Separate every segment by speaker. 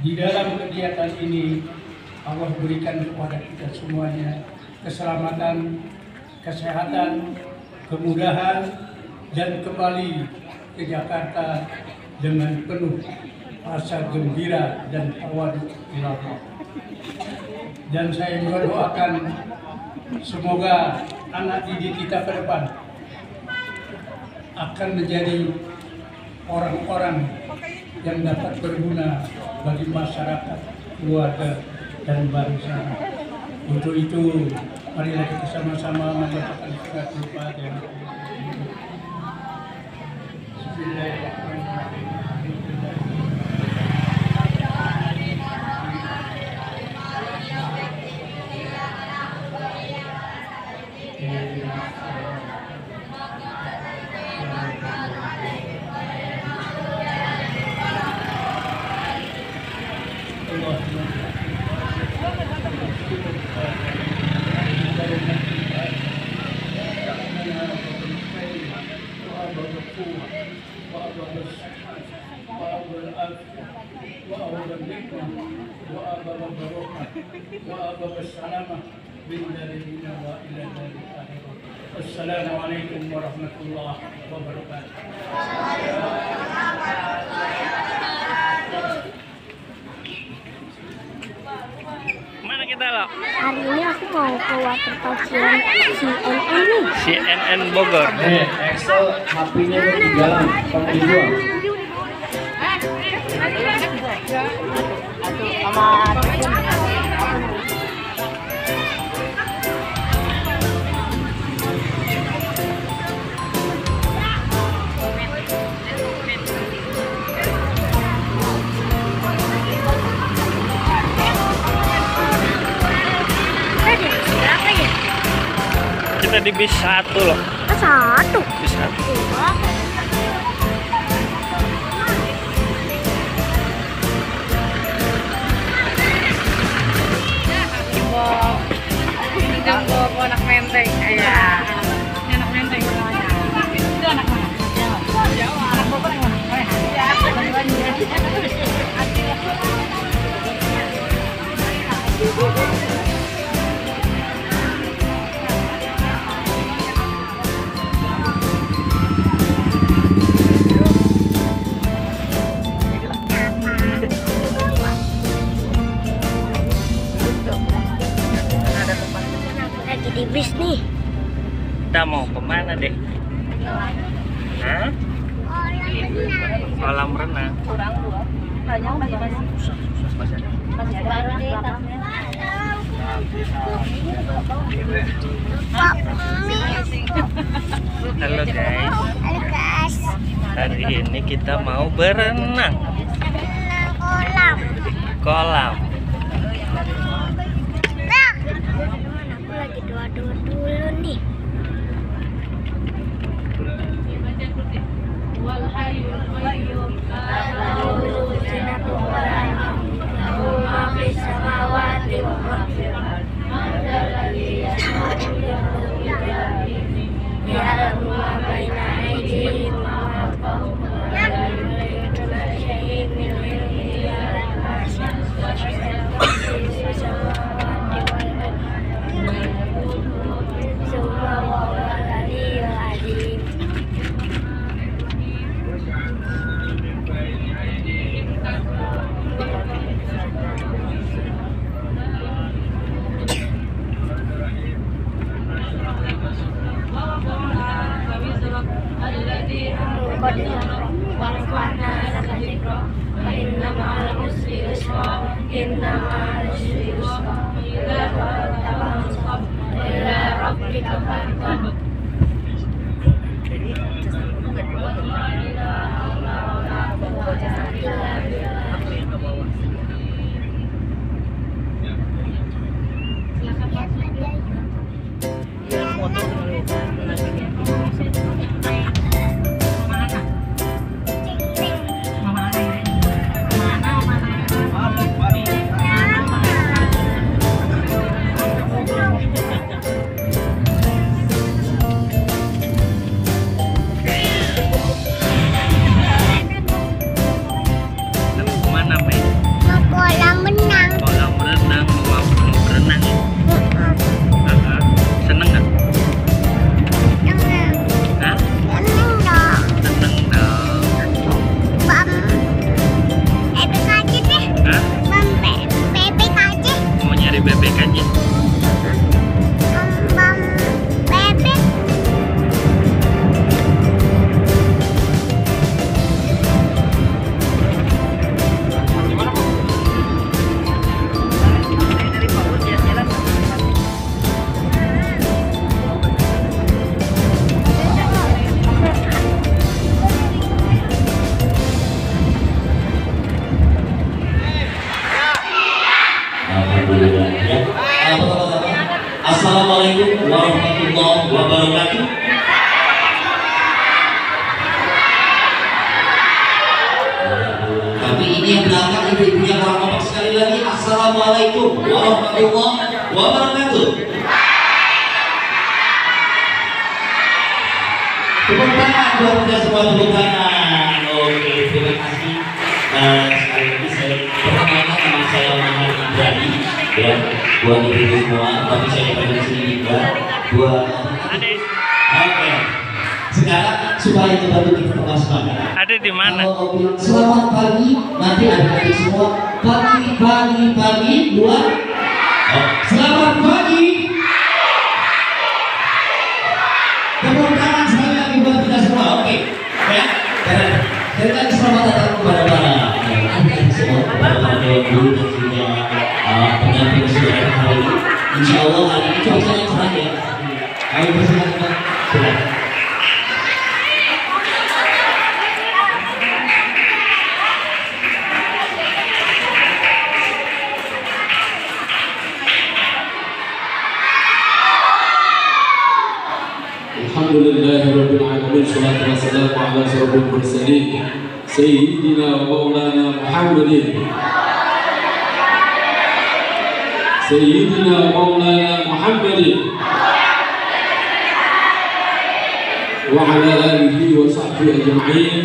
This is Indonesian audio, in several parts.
Speaker 1: Di dalam kegiatan ini Allah berikan kepada kita semuanya keselamatan, kesehatan, kemudahan, dan kembali ke Jakarta dengan penuh rasa gembira dan tawadhu ilallah. Dan saya berdoakan semoga anak didik kita ke depan akan menjadi orang-orang yang dapat berguna bagi masyarakat, keluarga, dan bangsa. Untuk itu, marilah kita sama-sama membacakan surat Al-Fatihah. Bismillahirrahmanirrahim. Assalamualaikum warahmatullahi wabarakatuh.
Speaker 2: Mana kita lo?
Speaker 3: Hari ini aku mau ke waterpark CNN nih.
Speaker 2: CNN Bogor.
Speaker 4: Excel HP-nya ketinggalan, kamu dijual.
Speaker 2: Kita di bis 1 loh.
Speaker 3: Satu.
Speaker 2: Bis 1.
Speaker 5: Anak menteng, ya. Anak menteng semuanya. Itu anak mana? Jawa. Anak Bogor yang mana?
Speaker 3: Lagi di bis nih.
Speaker 2: Kita mau kemana deh? Hah? Kolam renang.
Speaker 5: Kurang 2. Banyak masih baru di tasnya.
Speaker 2: Halo guys.
Speaker 3: Halo guys.
Speaker 2: Hari ini kita mau berenang.
Speaker 3: Kolam.
Speaker 2: Kolam.
Speaker 3: Nah, aku lagi doa-doa dulu nih.
Speaker 4: Alhamdulillah ya. Pertama-tama, Assalamualaikum warahmatullahi wabarakatuh. Tapi ini yang belakang ibu-ibunya mohon maaf sekali lagi. Assalamualaikum warahmatullahi wabarakatuh. Tepuk tangan buat kita semua, tepuk tangan. Oke, terima kasih. Sekali lagi saya perkenalkan nama saya Muhammad Ibrahim ya, buat ibu semua, tapi saya pada sini juga buat oke. Sekarang supaya kita tetap semangat.
Speaker 2: Ada di mana?
Speaker 4: Selamat pagi, nanti adik-adik semua pagi luar. Selamat pagi. Tepuk tangan sekali lagi buat kita semua, oke? Ya, dan selamat datang kepada para adik-adik semua, kepada para guru dan juga pendamping saudara hari ini. Insya Allah hari ini cuacanya cerah ya. Ayo bersilakan, silakan.
Speaker 6: Alhamdulillahirabbil alamin, shalatu wassalamu ala asyrofil mursalin sayyidina wa maulana Muhammadin wa ala alihi wa sahbihi ajma'in.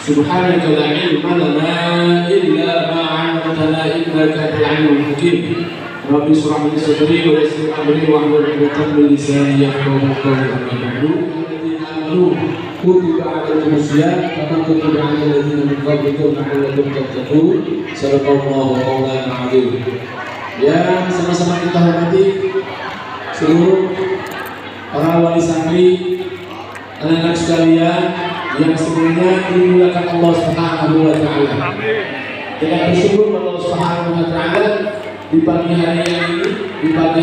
Speaker 6: Subhanaka la ilma lana illa ma 'allamtana innaka antal alimul hakim. Rabbi shrah li sadri wa yassir amri wahlul 'uqdatam min lisani yafqahu qawli. Amma ba'du. Kutiba 'alaikumus shiyam kama kutiba 'alal ladzina min qablikum la'allakum tattaqun. Sadaqallahu qawlan 'azim. Ya, sama-sama kita hormati seluruh para wali santri, anak-anak sekalian yang semuanya dimuliakan Allah Subhanahu wa taala. Kita bersyukur kepada Allah Subhanahu wa taala di pagi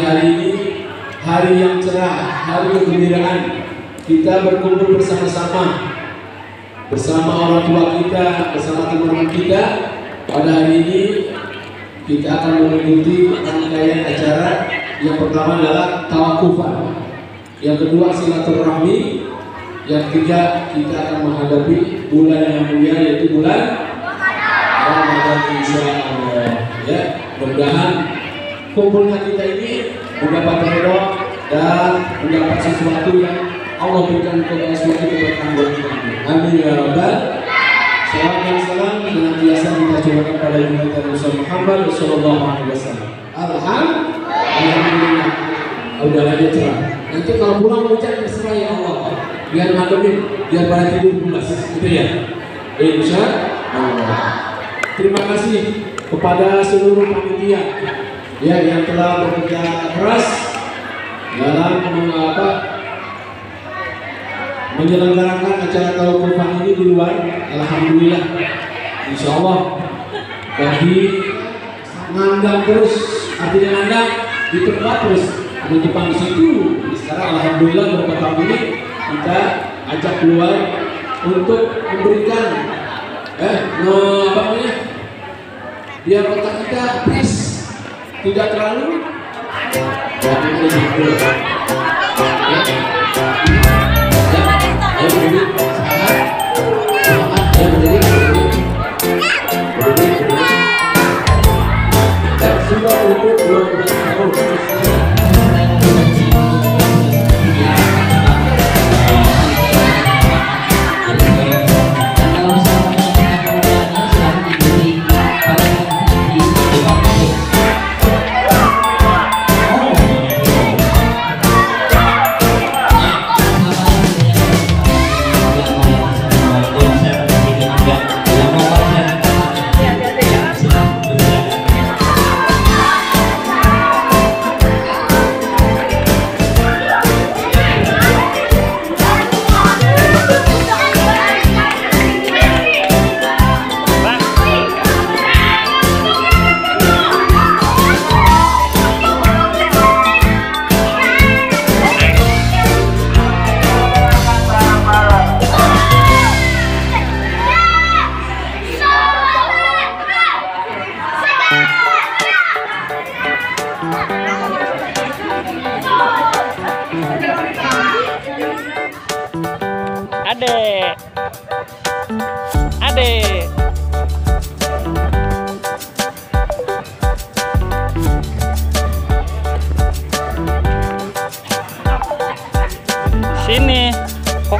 Speaker 6: hari ini, hari yang cerah, hari kegembiraan. Kita berkumpul bersama-sama orang tua kita, bersama teman-teman kita. Pada hari ini kita akan mengikuti rangkaian acara. Yang pertama adalah tawakufan, yang kedua silaturahmi, yang ketiga kita akan menghadapi bulan yang mulia yaitu bulan Ramadan insya Allah. Ya, mudah-mudahan kumpulnya kita ini mendapat ridho dan mendapat sesuatu yang Allah berikan kepada semua kita buat kita. Amin ya rabbal. Salam dan salam dengan biasa kita curahkan pada Nabi Muhammad sallallahu alaihi wasallam. Alhamdulillah. Udah aja cerah. Nanti kalau pulang hujan terserah ya Allah. Biar ngademin, biar pada tidur pulas, gitu ya. Insya Allah. Terima kasih kepada seluruh panitia ya yang telah bekerja keras dalam menyelenggarakan acara tawakufan ini di luar. Alhamdulillah, insya Allah bagi ngandang terus, artinya ngandang di tempat terus di depan di situ. Sekarang alhamdulillah beberapa tahun ini kita ajak keluar untuk memberikan biar otak kita fresh, tidak terlalu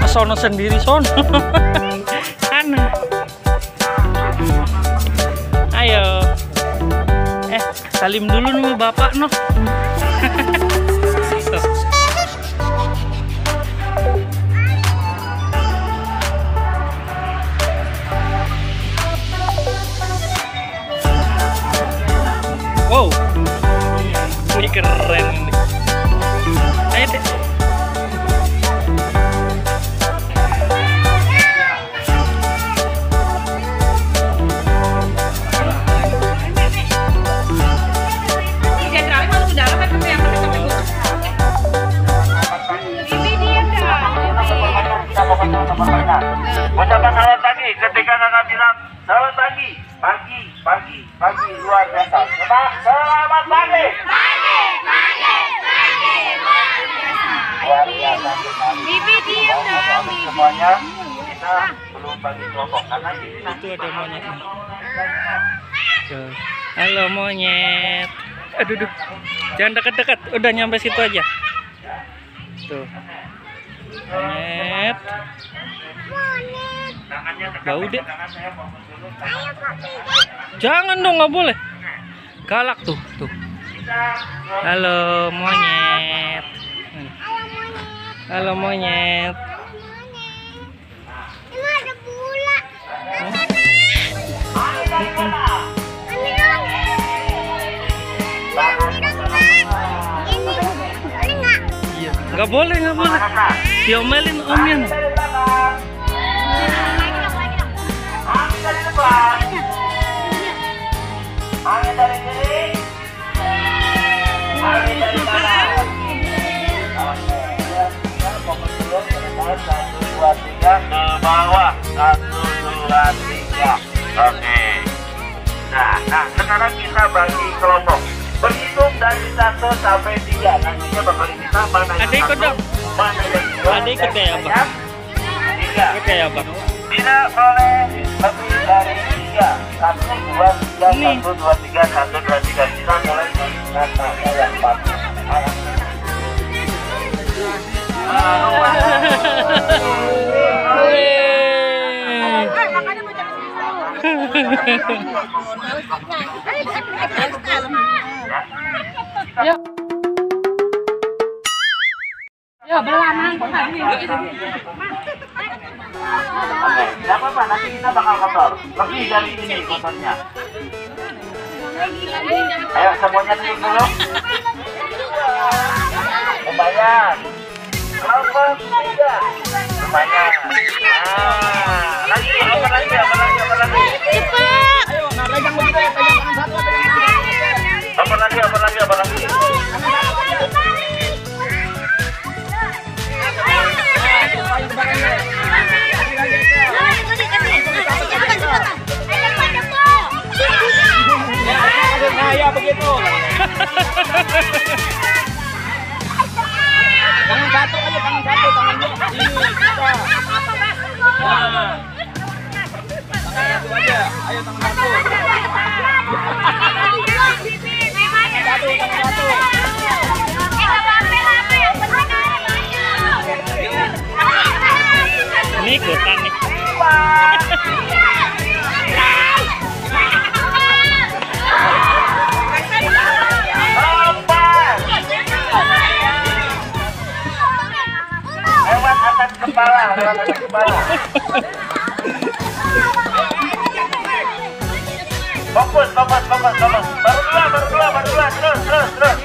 Speaker 2: Kesono sendiri sono. Sana. Ayo. Salim dulu nih bapak noh. Wow, ini keren ini. Ayo deh.
Speaker 4: Ucapan selamat pagi ketika kakak bilang selamat pagi, pagi luar biasa. Selamat pagi. Luar biasa.
Speaker 5: Bibi diam dong.
Speaker 4: Semuanya kita belum bagi kelompok karena ini nanti
Speaker 2: Itu ada monyet nih. Tuh. Halo monyet. Aduh. Jangan dekat-dekat. Udah nyampe situ aja. Tuh. Monyet. Bau deh. Jangan dong, nggak boleh. Galak tuh. Halo monyet. Halo monyet.
Speaker 3: Ini ada bola.
Speaker 2: Iya, nggak boleh. Diomelin omnya.
Speaker 4: Angin dari kiri, angin dari kanan. Fokus dulu ke depan, 1, 2, 3 ke bawah, 1, 2, 3. Oke. Nah, sekarang kita bagi kelompok. Berhitung dari 1 sampai 3. Nantinya bakal kita mana yang
Speaker 2: Ada ikut
Speaker 4: satu,
Speaker 2: dong.
Speaker 4: mana yang dua,
Speaker 2: Ada ikut ya, Bang?
Speaker 4: 3.
Speaker 2: Oke ya bang.
Speaker 4: Tidak boleh lebih dari 3. 1, 2, 3, 1, 2, 3, 1, 2, 3. Kita mulai dengan angka yang pasti.
Speaker 5: Ya, belanang kok tadi.
Speaker 4: Oke, tidak apa-apa, nanti kita bakal kotor. Lebih dari ini kotornya. Ayo semuanya tidur dulu. Lumayan. Kelompok 3. Lumayan. Lagi, apa lagi?
Speaker 3: Cepat.
Speaker 4: Apa lagi?
Speaker 1: Ya begitu. Tangan satu aja, tangan dua. Ini kita. Tangan satu aja. Ayo tangan satu.
Speaker 2: Ini ikutan nih.
Speaker 4: Lewat atas kepala. Fokus. Baru dua. Terus.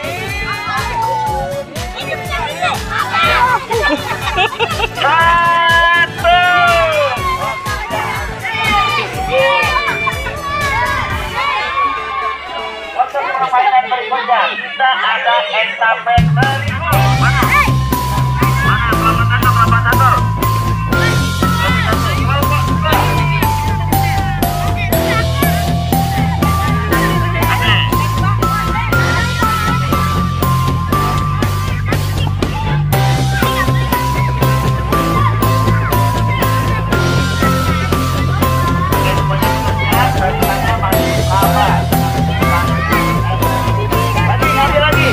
Speaker 4: Satu. Untuk permainan berikutnya kita ada estafet berikut. Mana? Satu. Lagi.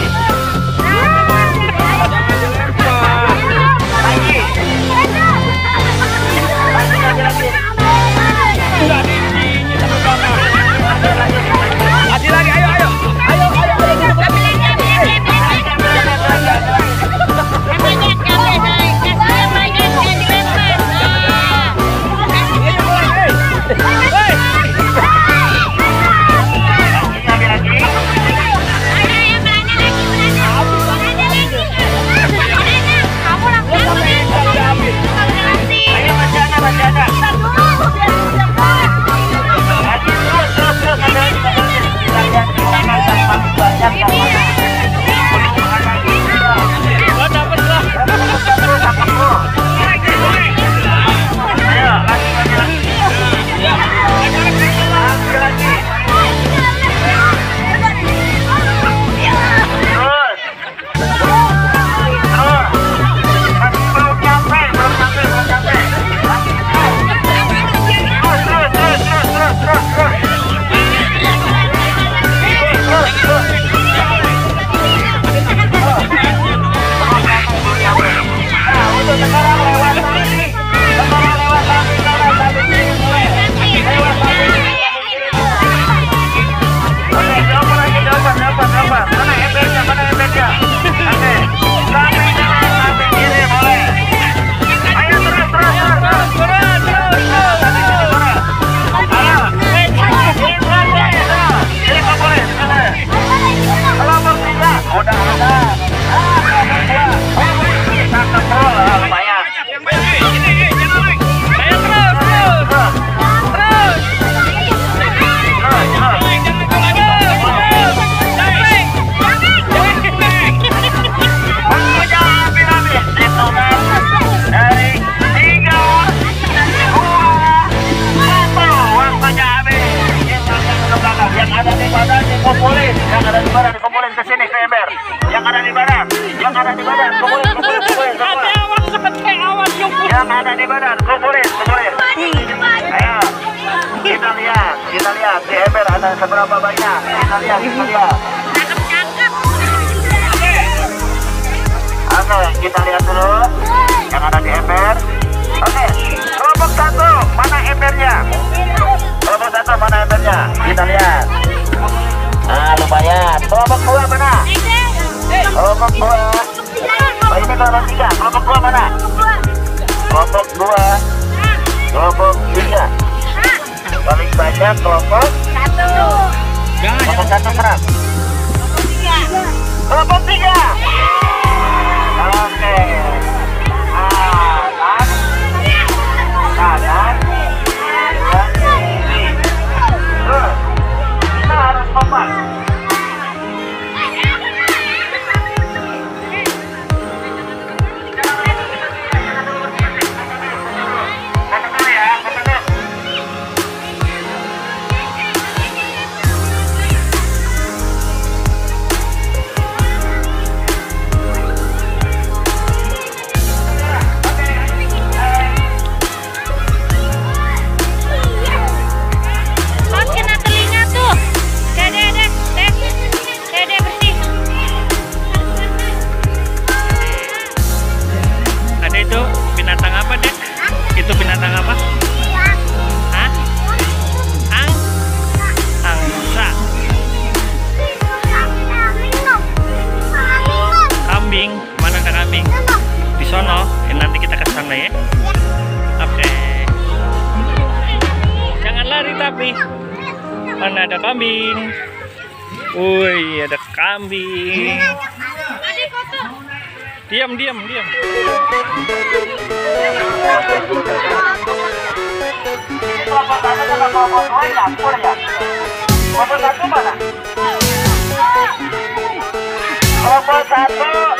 Speaker 4: Yang ada di badan dikumpulin. Yang ada di badan dikumpulin ke sini ke ember. Yang ada di badan. Yang ada di badan kumpulin semua. Yang ada di badan kumpulin. Ayo. Kita lihat di ember ada seberapa banyak. Kita lihat. Oke, kita lihat dulu yang ada di ember. Oke, kelompok 1 mana embernya? Kelompok 1 mana embernya? Kita lihat. Nah, lumayan. Kelompok 2 mana? Kelompok 2. Oh, ini kelompok 3. Kelompok 2 mana? Kelompok 2. Kelompok 3. Paling banyak kelompok 1. Kelompok 1 mana? Kelompok 3. Oke. Kanan dan kiri. Terus kita harus kompak.
Speaker 2: Mana ada kambing? Woi, ada kambing. Diam.
Speaker 4: Kelompok 1